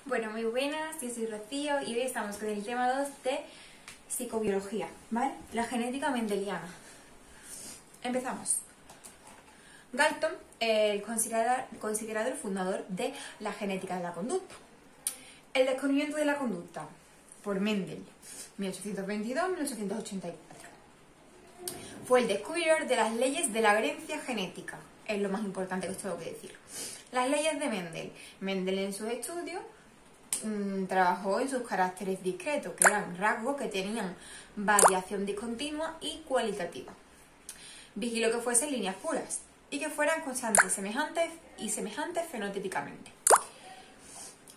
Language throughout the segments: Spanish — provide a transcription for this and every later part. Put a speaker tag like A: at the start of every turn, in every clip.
A: Bueno, muy buenas, yo soy Rocío y hoy estamos con el tema 2 de psicobiología, ¿vale? La genética mendeliana. Empezamos. Galton, considerado el fundador de la genética de la conducta. El descubrimiento de la conducta por Mendel, 1822-1884. Fue el descubridor de las leyes de la herencia genética. Es lo más importante que os tengo que decir. Las leyes de Mendel. Mendel en sus estudios trabajó en sus caracteres discretos, que eran rasgos que tenían variación discontinua y cualitativa. Vigiló que fuesen líneas puras y que fueran constantes, semejantes fenotípicamente.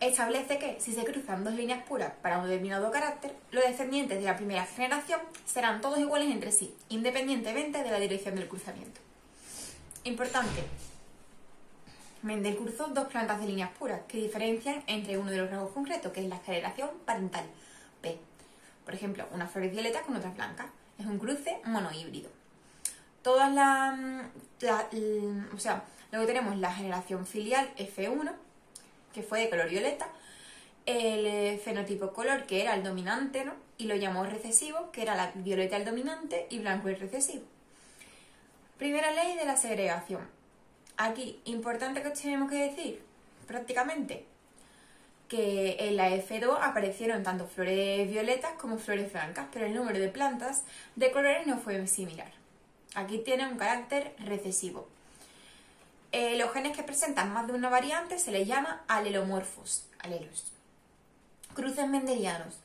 A: Establece que si se cruzan dos líneas puras para un determinado carácter, los descendientes de la primera generación serán todos iguales entre sí, independientemente de la dirección del cruzamiento. Importante. Mendel cruzó dos plantas de líneas puras que diferencian entre uno de los rasgos concretos, que es la generación parental, P. Por ejemplo, unas flores violetas con otras blancas. Es un cruce monohíbrido. Luego tenemos la generación filial F1, que fue de color violeta, el fenotipo color, que era el dominante, ¿no? Y lo llamó recesivo, que era la violeta el dominante y blanco el recesivo. Primera ley de la segregación. Aquí, importante que os tenemos que decir, prácticamente, que en la F2 aparecieron tanto flores violetas como flores blancas, pero el número de plantas de colores no fue similar. Aquí tiene un carácter recesivo. Los genes que presentan más de una variante se les llama alelomorfos, alelos. Cruces mendelianos.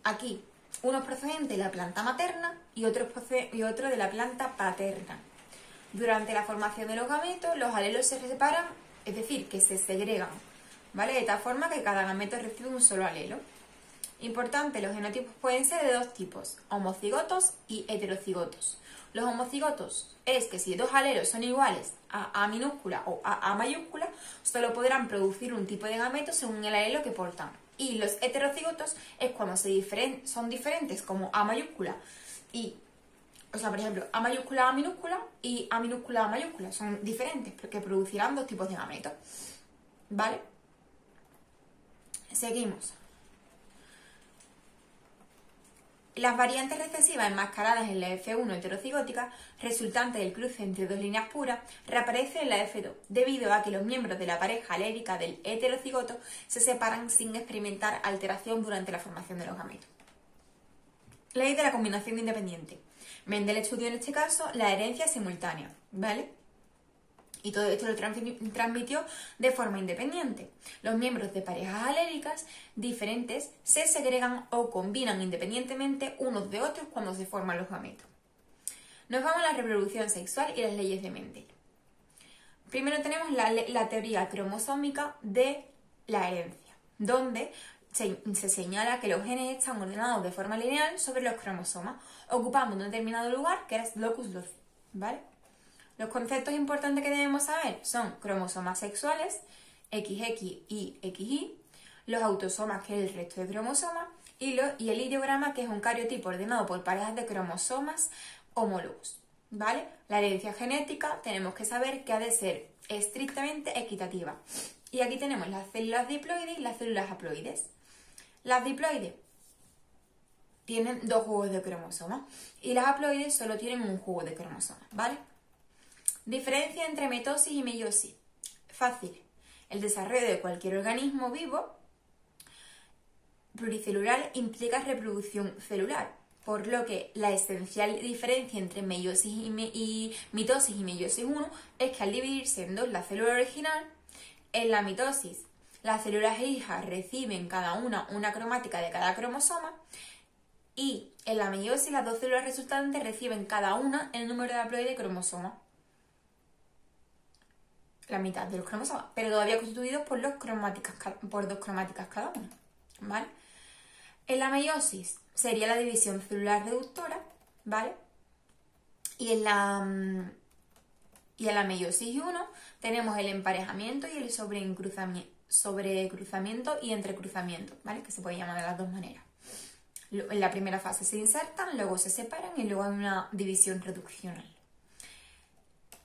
A: Aquí, uno procedente de la planta materna y otro de la planta paterna. Durante la formación de los gametos, los alelos se separan, es decir, que se segregan, ¿vale? De tal forma que cada gameto recibe un solo alelo. Importante, los genotipos pueden ser de dos tipos, homocigotos y heterocigotos. Los homocigotos es que si dos alelos son iguales a A minúscula o a mayúscula, solo podrán producir un tipo de gameto según el alelo que portan. Y los heterocigotos es cuando son diferentes, como A mayúscula y... por ejemplo, A mayúscula A minúscula y A minúscula A mayúscula son diferentes porque producirán dos tipos de gametos. ¿Vale? Seguimos. Las variantes recesivas enmascaradas en la F1 heterocigótica, resultante del cruce entre dos líneas puras, reaparecen en la F2, debido a que los miembros de la pareja alélica del heterocigoto se separan sin experimentar alteración durante la formación de los gametos. Ley de la combinación independiente. Mendel estudió en este caso la herencia simultánea, ¿vale? Y todo esto lo transmitió de forma independiente. Los miembros de parejas alélicas diferentes se segregan o combinan independientemente unos de otros cuando se forman los gametos. Nos vamos a la reproducción sexual y las leyes de Mendel. Primero tenemos la teoría cromosómica de la herencia, donde se señala que los genes están ordenados de forma lineal sobre los cromosomas, ocupando un determinado lugar que es locus loci, ¿vale? Los conceptos importantes que debemos saber son cromosomas sexuales, XX y XY, los autosomas, que es el resto de cromosomas, y el ideograma, que es un cariotipo ordenado por parejas de cromosomas homólogos, ¿vale? La herencia genética tenemos que saber que ha de ser estrictamente equitativa. Y aquí tenemos las células diploides y las células haploides. Las diploides tienen dos juegos de cromosomas y las haploides solo tienen un juego de cromosomas, ¿vale? Diferencia entre mitosis y meiosis. Fácil. El desarrollo de cualquier organismo vivo pluricelular implica reproducción celular, por lo que la esencial diferencia entre meiosis y mitosis y meiosis 1 es que al dividirse en dos la célula original, en la mitosis las células hijas reciben cada una cromática de cada cromosoma y en la meiosis las dos células resultantes reciben cada una el número de haploide de cromosomas. La mitad de los cromosomas, pero todavía constituidos por dos cromáticas cada una, ¿vale? En la meiosis sería la división celular reductora, ¿vale? Y en la meiosis 1 tenemos el emparejamiento y el sobrecruzamiento y entrecruzamiento, ¿vale? Que se puede llamar de las dos maneras. En la primera fase se insertan, luego se separan y luego hay una división reduccional.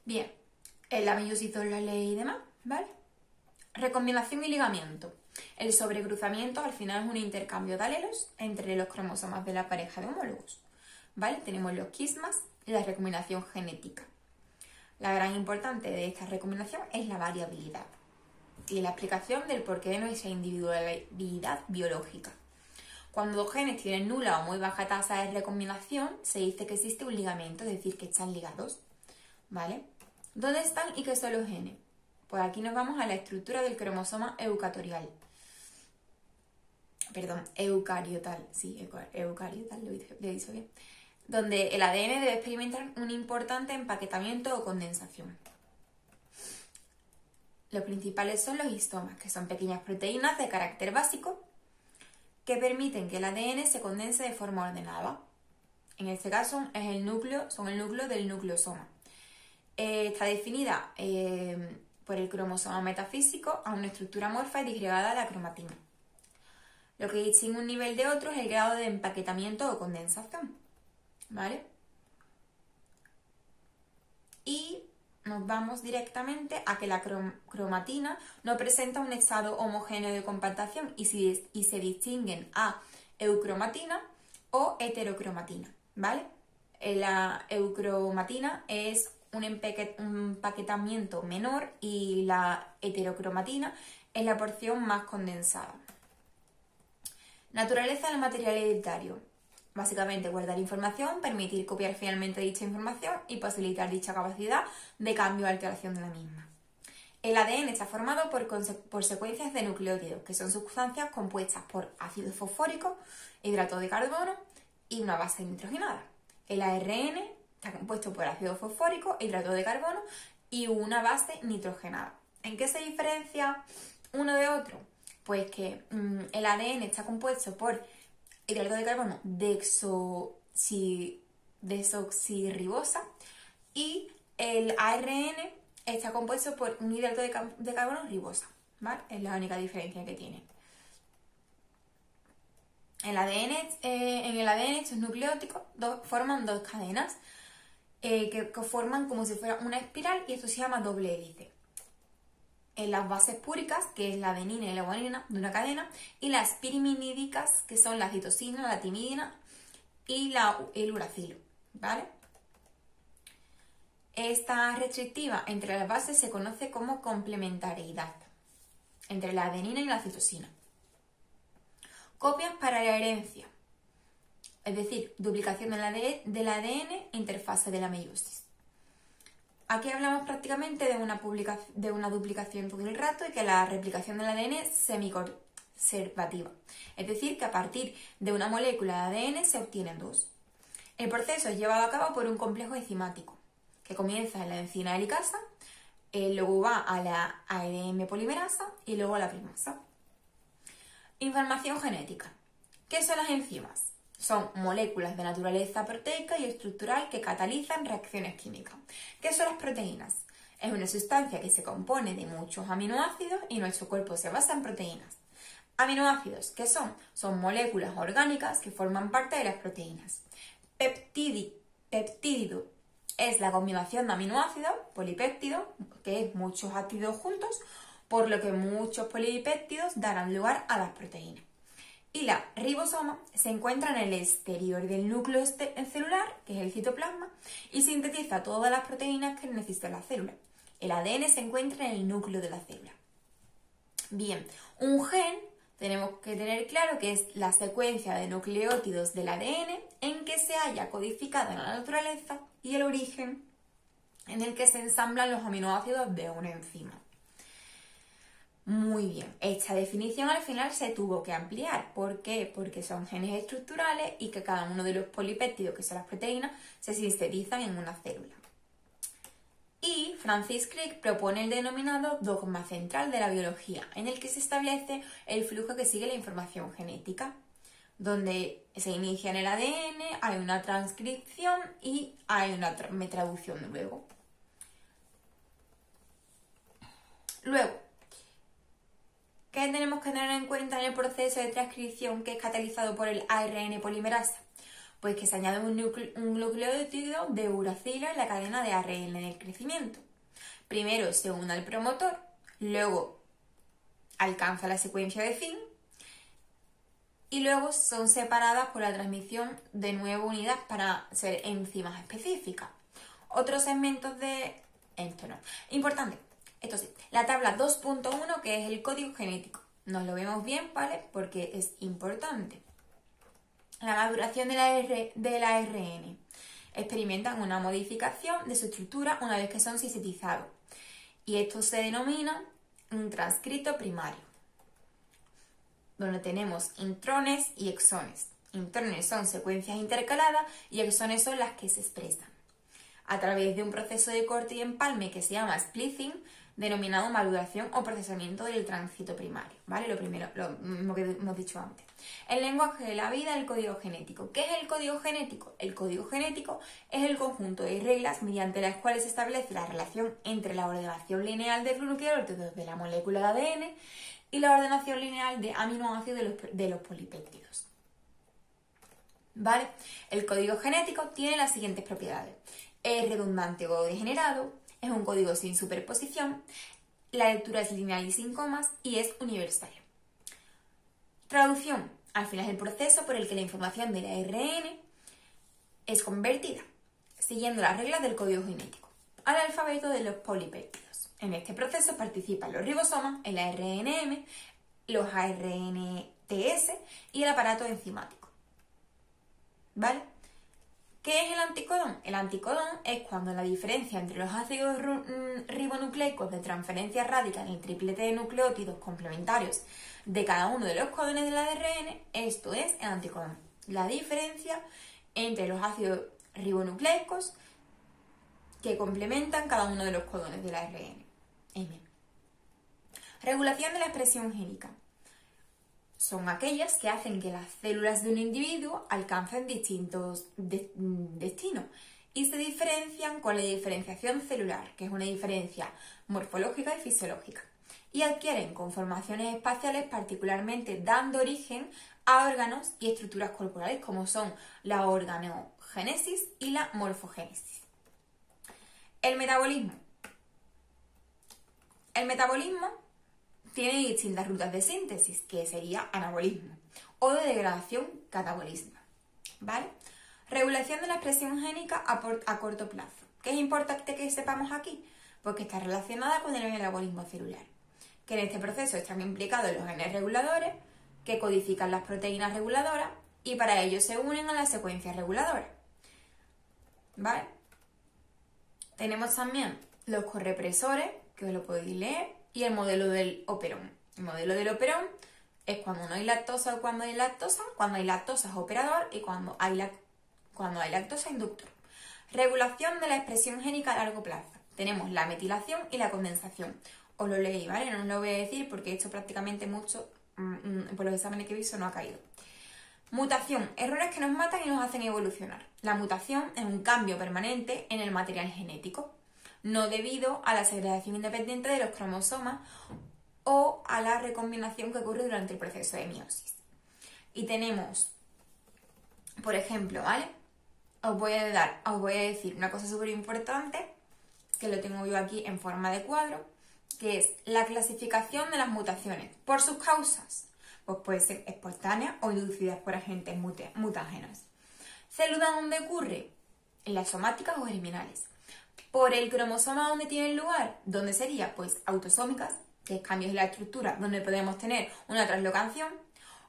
A: Bien, en la meiosis 2 la ley y demás, ¿vale? Recombinación y ligamiento. El sobrecruzamiento al final es un intercambio de alelos entre los cromosomas de la pareja de homólogos, ¿vale? Tenemos los quismas y la recombinación genética. La gran importante de esta recombinación es la variabilidad y la explicación del porqué de nuestra individualidad biológica. Cuando dos genes tienen nula o muy baja tasa de recombinación, se dice que existe un ligamiento, es decir, que están ligados, ¿vale? ¿Dónde están y qué son los genes? Pues aquí nos vamos a la estructura del cromosoma eucariotal. Eucariotal, sí, eucariotal, lo he dicho bien. Donde el ADN debe experimentar un importante empaquetamiento o condensación. Los principales son los histomas, que son pequeñas proteínas de carácter básico que permiten que el ADN se condense de forma ordenada. En este caso son el núcleo del nucleosoma. Está definida por el cromosoma metafísico a una estructura amorfa y disgregada de la cromatina. Lo que distingue un nivel de otro es el grado de empaquetamiento o condensación, ¿vale? Y nos vamos directamente a que la cromatina no presenta un estado homogéneo de compactación y se distinguen a eucromatina o heterocromatina, ¿vale? La eucromatina es un empaquetamiento menor y la heterocromatina es la porción más condensada. Naturaleza del material hereditario. Básicamente guardar información, permitir copiar finalmente dicha información y facilitar dicha capacidad de cambio o alteración de la misma. El ADN está formado por secuencias de nucleótidos, que son sustancias compuestas por ácido fosfórico, hidrato de carbono y una base nitrogenada. El ARN está compuesto por ácido fosfórico, hidrato de carbono y una base nitrogenada. ¿En qué se diferencia uno de otro? Pues que el ADN está compuesto por hidrato de carbono desoxirribosa y el ARN está compuesto por un hidrato de carbono ribosa, ¿vale? Es la única diferencia que tiene. En el ADN estos nucleótidos forman dos cadenas que forman como si fuera una espiral y esto se llama doble hélice. En las bases púricas, que es la adenina y la guanina de una cadena, y las piriminidicas, que son la citosina, la timidina y el uracilo, ¿vale? Esta restrictiva entre las bases se conoce como complementariedad entre la adenina y la citosina. Copias para la herencia, es decir, duplicación del ADN, interfase de la meiosis. Aquí hablamos prácticamente de una duplicación todo el rato y que la replicación del ADN es semiconservativa. Es decir, que a partir de una molécula de ADN se obtienen dos. El proceso es llevado a cabo por un complejo enzimático que comienza en la enzima helicasa, luego va a la ARN polimerasa y luego a la primasa. Información genética. ¿Qué son las enzimas? Son moléculas de naturaleza proteica y estructural que catalizan reacciones químicas. ¿Qué son las proteínas? Es una sustancia que se compone de muchos aminoácidos y nuestro cuerpo se basa en proteínas. Aminoácidos, ¿qué son? Son moléculas orgánicas que forman parte de las proteínas. Peptídido es la combinación de aminoácidos, polipéptido, que es muchos ácidos juntos, por lo que muchos polipéptidos darán lugar a las proteínas. Y la ribosoma se encuentra en el exterior del núcleo celular, que es el citoplasma, y sintetiza todas las proteínas que necesita la célula. El ADN se encuentra en el núcleo de la célula. Bien, un gen tenemos que tener claro que es la secuencia de nucleótidos del ADN en que se haya codificado en la naturaleza y el origen en el que se ensamblan los aminoácidos de una enzima. Muy bien, esta definición al final se tuvo que ampliar. ¿Por qué? Porque son genes estructurales y que cada uno de los polipéptidos, que son las proteínas, se sintetizan en una célula. Y Francis Crick propone el denominado dogma central de la biología, en el que se establece el flujo que sigue la información genética, donde se inicia en el ADN, hay una transcripción y hay una traducción luego. ¿Qué tenemos que tener en cuenta en el proceso de transcripción que es catalizado por el ARN polimerasa? Pues que se añade un nucleótido de uracilo en la cadena de ARN del crecimiento. Primero se une al promotor, luego alcanza la secuencia de fin y luego son separadas por la transmisión de nuevas unidades para ser enzimas específicas. Otros segmentos de... Esto no. Importante, esto sí, la tabla 2.1 que es el código genético. Nos lo vemos bien, ¿vale? Porque es importante. La maduración del ARN. Experimentan una modificación de su estructura una vez que son sintetizados. Y esto se denomina un transcrito primario, donde tenemos intrones y exones. Intrones son secuencias intercaladas y exones son las que se expresan a través de un proceso de corte y empalme que se llama splicing, denominado maduración o procesamiento del transcrito primario, ¿vale? Lo primero, lo mismo que hemos dicho antes. El lenguaje de la vida, el código genético. ¿Qué es el código genético? El código genético es el conjunto de reglas mediante las cuales se establece la relación entre la ordenación lineal de nucleótidos de la molécula de ADN y la ordenación lineal de aminoácidos de los polipéptidos. ¿Vale? El código genético tiene las siguientes propiedades. Es redundante o degenerado, es un código sin superposición, la lectura es lineal y sin comas y es universal. Traducción. Al final es el proceso por el que la información del ARN es convertida, siguiendo las reglas del código genético, al alfabeto de los polipéptidos. En este proceso participan los ribosomas, el ARNM, los ARNTS y el aparato enzimático. ¿Vale? ¿Qué es el anticodón? El anticodón es cuando la diferencia entre los ácidos ribonucleicos de transferencia radica en el triplete de nucleótidos complementarios de cada uno de los codones del ARN, esto es el anticodón. La diferencia entre los ácidos ribonucleicos que complementan cada uno de los codones del ARN. Regulación de la expresión génica. Son aquellas que hacen que las células de un individuo alcancen distintos destinos y se diferencian con la diferenciación celular, que es una diferencia morfológica y fisiológica, y adquieren conformaciones espaciales, particularmente dando origen a órganos y estructuras corporales como son la organogénesis y la morfogénesis. El metabolismo. El metabolismo tiene distintas rutas de síntesis, que sería anabolismo, o de degradación, catabolismo. ¿Vale? Regulación de la expresión génica a corto plazo. ¿Qué es importante que sepamos aquí? Pues que está relacionada con el metabolismo celular, que en este proceso están implicados los genes reguladores, que codifican las proteínas reguladoras, y para ello se unen a las secuencias reguladoras. ¿Vale? Tenemos también los correpresores, que os lo podéis leer, y el modelo del operón. El modelo del operón es cuando no hay lactosa o cuando hay lactosa es operador y cuando hay lactosa inductor. Regulación de la expresión génica a largo plazo. Tenemos la metilación y la condensación. Os lo leí, ¿vale? No os lo voy a decir porque esto prácticamente mucho, por los exámenes que he visto, no ha caído. Mutación. Errores que nos matan y nos hacen evolucionar. La mutación es un cambio permanente en el material genético, no debido a la segregación independiente de los cromosomas o a la recombinación que ocurre durante el proceso de meiosis. Y tenemos, por ejemplo, ¿vale? Os voy a decir una cosa súper importante, que lo tengo yo aquí en forma de cuadro, que es la clasificación de las mutaciones por sus causas. Pues puede ser espontáneas o inducidas por agentes mutágenos. ¿Célula dónde ocurre? En las somáticas o germinales. Por el cromosoma donde tienen lugar, ¿dónde sería? Pues autosómicas, que es cambios en la estructura, donde podemos tener una translocación,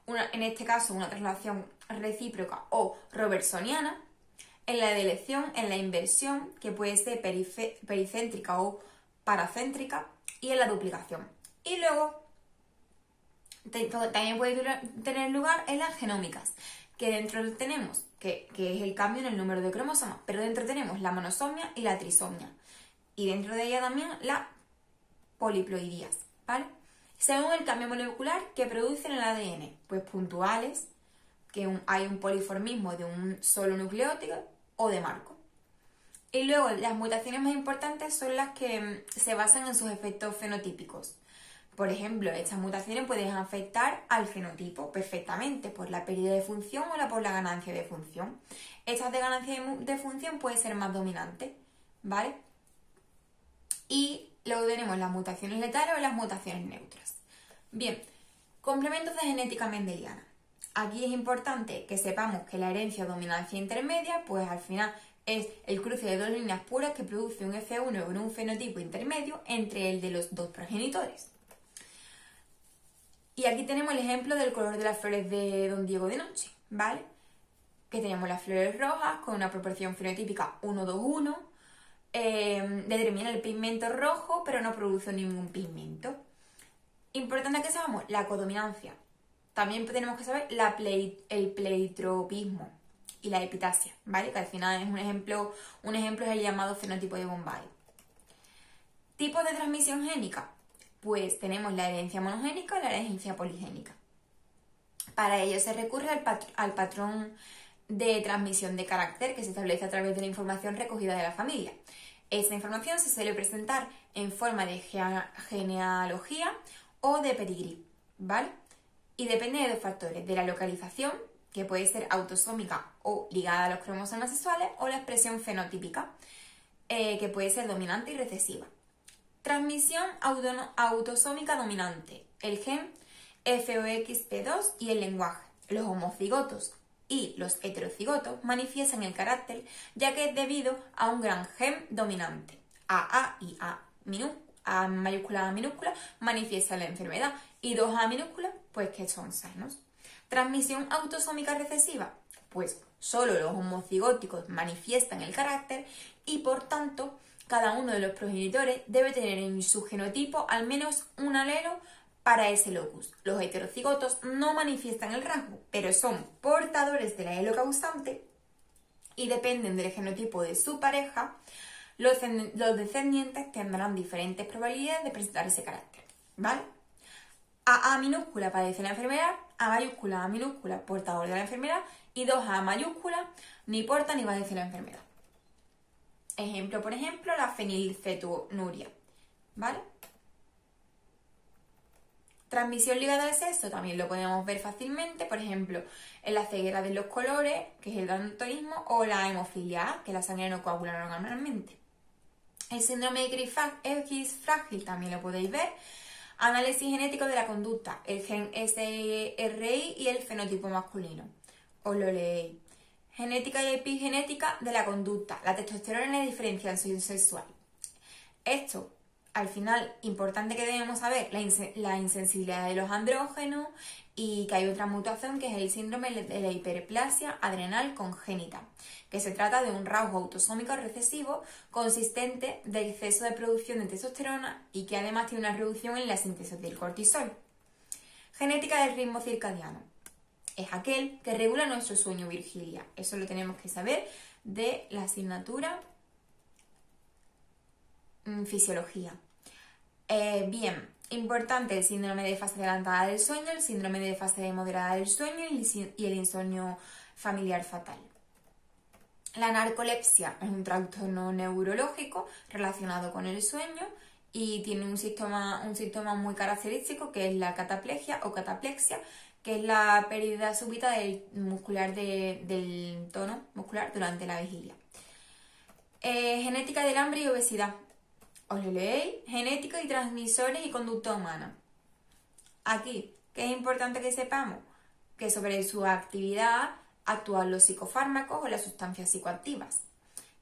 A: en este caso una translación recíproca o robertsoniana, en la delección, en la inversión, que puede ser pericéntrica o paracéntrica, y en la duplicación. Y luego también puede tener lugar en las genómicas, que dentro tenemos, que es el cambio en el número de cromosomas, pero dentro tenemos la monosomia y la trisomia, y dentro de ella también la poliploidías, ¿vale? Según el cambio molecular que producen el ADN, pues puntuales, que hay un poliformismo de un solo nucleótido o de marco. Y luego las mutaciones más importantes son las que se basan en sus efectos fenotípicos. Por ejemplo, estas mutaciones pueden afectar al fenotipo perfectamente por la pérdida de función o por la ganancia de función. Estas de ganancia de función pueden ser más dominantes, ¿vale? Y luego tenemos las mutaciones letales o las mutaciones neutras, Bien, complementos de genética mendeliana. Aquí es importante que sepamos que la herencia o dominancia intermedia, pues al final es el cruce de dos líneas puras que produce un F1 con un fenotipo intermedio entre el de los dos progenitores. Y aquí tenemos el ejemplo del color de las flores de Don Diego de noche, ¿vale? Que tenemos las flores rojas con una proporción fenotípica 1-2-1, determina el pigmento rojo pero no produce ningún pigmento. Importante que sepamos la codominancia. También tenemos que saber el pleitropismo y la epitasia, ¿vale? Que al final es un ejemplo es el llamado fenotipo de Bombay. ¿Tipos de transmisión génica? Pues tenemos la herencia monogénica y la herencia poligénica. Para ello se recurre al patrón de transmisión de carácter que se establece a través de la información recogida de la familia. Esta información se suele presentar en forma de genealogía o de pedigrí, ¿vale? Y depende de dos factores, de la localización, que puede ser autosómica o ligada a los cromosomas sexuales, o la expresión fenotípica, que puede ser dominante y recesiva. Transmisión autosómica dominante, el gen FOXP2 y el lenguaje. Los homocigotos y los heterocigotos manifiestan el carácter ya que es debido a un gran gen dominante. AA y A mayúscula, A minúscula, manifiestan la enfermedad y 2A minúscula, pues que son sanos. Transmisión autosómica recesiva, pues solo los homocigóticos manifiestan el carácter y por tanto cada uno de los progenitores debe tener en su genotipo al menos un alelo para ese locus. Los heterocigotos no manifiestan el rasgo, pero son portadores del alelo causante y dependen del genotipo de su pareja. Los descendientes tendrán diferentes probabilidades de presentar ese carácter, ¿vale? A minúscula padece la enfermedad, A minúscula portador de la enfermedad y 2A mayúscula ni porta ni padece la enfermedad. Ejemplo, por ejemplo, la fenilcetonuria, ¿vale? Transmisión ligada al sexo también lo podemos ver fácilmente, por ejemplo, en la ceguera de los colores, que es el daltonismo, o la hemofilia A, que la sangre no coagula normalmente. El síndrome de X frágil también lo podéis ver. Análisis genético de la conducta, el gen SRI y el fenotipo masculino. Os lo leéis. Genética y epigenética de la conducta, la testosterona y la diferenciación sexual. Esto, al final, importante que debemos saber, la insensibilidad de los andrógenos y que hay otra mutación que es el síndrome de la hiperplasia adrenal congénita, que se trata de un rasgo autosómico recesivo consistente de exceso de producción de testosterona y que además tiene una reducción en la síntesis del cortisol. Genética del ritmo circadiano. Es aquel que regula nuestro sueño vigilia. Eso lo tenemos que saber de la asignatura fisiología. Bien, importante el síndrome de fase adelantada del sueño, el síndrome de fase moderada del sueño y el insomnio familiar fatal. La narcolepsia es un trastorno neurológico relacionado con el sueño y tiene un síntoma muy característico que es la cataplegia o cataplexia, que es la pérdida súbita del tono muscular durante la vigilia. Genética del hambre y obesidad. Os lo leéis, genética y transmisores y conducta humana. Aquí, ¿qué es importante que sepamos? Que sobre su actividad actúan los psicofármacos o las sustancias psicoactivas,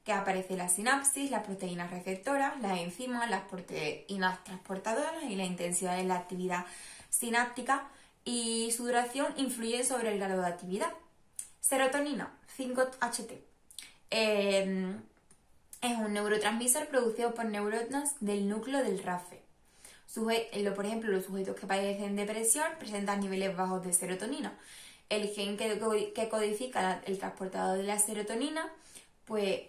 A: que aparece la sinapsis, las proteínas receptoras, las enzimas, las proteínas transportadoras y la intensidad de la actividad sináptica y su duración influye sobre el grado de actividad. Serotonina, 5-HT. Es un neurotransmisor producido por neuronas del núcleo del RAFE. Por ejemplo, los sujetos que padecen depresión presentan niveles bajos de serotonina. El gen que codifica el transportador de la serotonina, pues,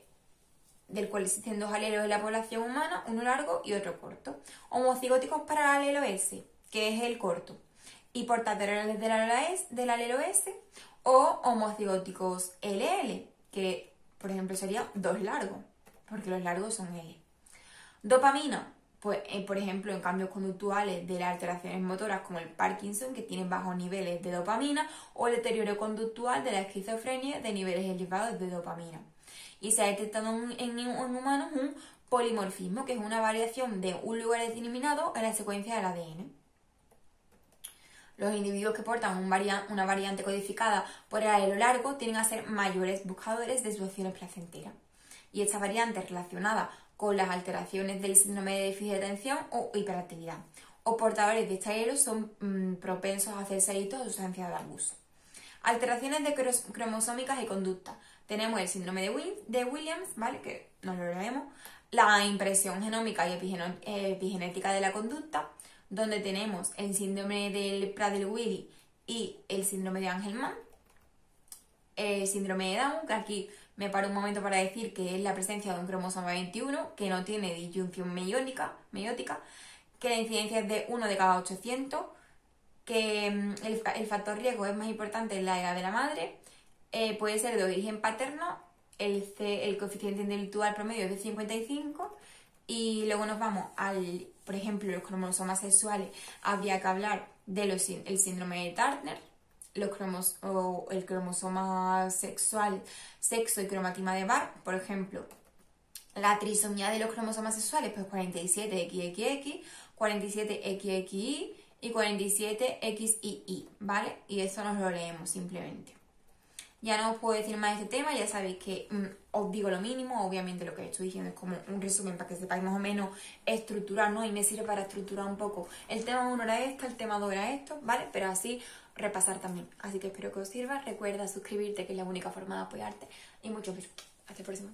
A: del cual existen dos alelos en la población humana, uno largo y otro corto. Homocigóticos para el alelo S, que es el corto, y portadores del alelo S, o homocigóticos LL, que, por ejemplo, sería dos largos, porque los largos son L. Dopamina, pues, por ejemplo, en cambios conductuales de las alteraciones motoras como el Parkinson, que tienen bajos niveles de dopamina, o el deterioro conductual de la esquizofrenia de niveles elevados de dopamina. Y se ha detectado en humanos un polimorfismo, que es una variación de un lugar determinado en la secuencia del ADN. Los individuos que portan una variante codificada por el alelo largo tienden a ser mayores buscadores de soluciones placenteras. Y esta variante es relacionada con las alteraciones del síndrome de déficit de atención o hiperactividad. O portadores de este alelo son propensos a hacerse adictos a sustancias de abuso. Alteraciones de cromosómicas y conducta. Tenemos el síndrome de Williams, ¿vale? Que no lo leemos. La impresión genómica y epigenética de la conducta, donde tenemos el síndrome del Prader-Willi y el síndrome de Angelman. El síndrome de Down, que aquí me paro un momento para decir que es la presencia de un cromosoma 21 que no tiene disyunción meiótica, que la incidencia es de 1 de cada 800, que el factor riesgo es más importante en la edad de la madre, puede ser de origen paterno, el coeficiente intelectual promedio es de 55 y luego nos vamos al, por ejemplo, los cromosomas sexuales. Habría que hablar del síndrome de Turner, el cromosoma sexual, sexo y cromatima de Barr, por ejemplo. La trisomía de los cromosomas sexuales, pues 47XXX, 47XXY y 47XIY, ¿vale? Y eso nos lo leemos simplemente. Ya no os puedo decir más de este tema, ya sabéis que os digo lo mínimo, obviamente lo que estoy diciendo es como un resumen para que sepáis más o menos estructurar, ¿no? Y me sirve para estructurar un poco. El tema 1 era esto, el tema 2 era esto, ¿vale? Pero así repasar también. Así que espero que os sirva. Recuerda suscribirte, que es la única forma de apoyarte. Y muchos besos. Hasta el próximo.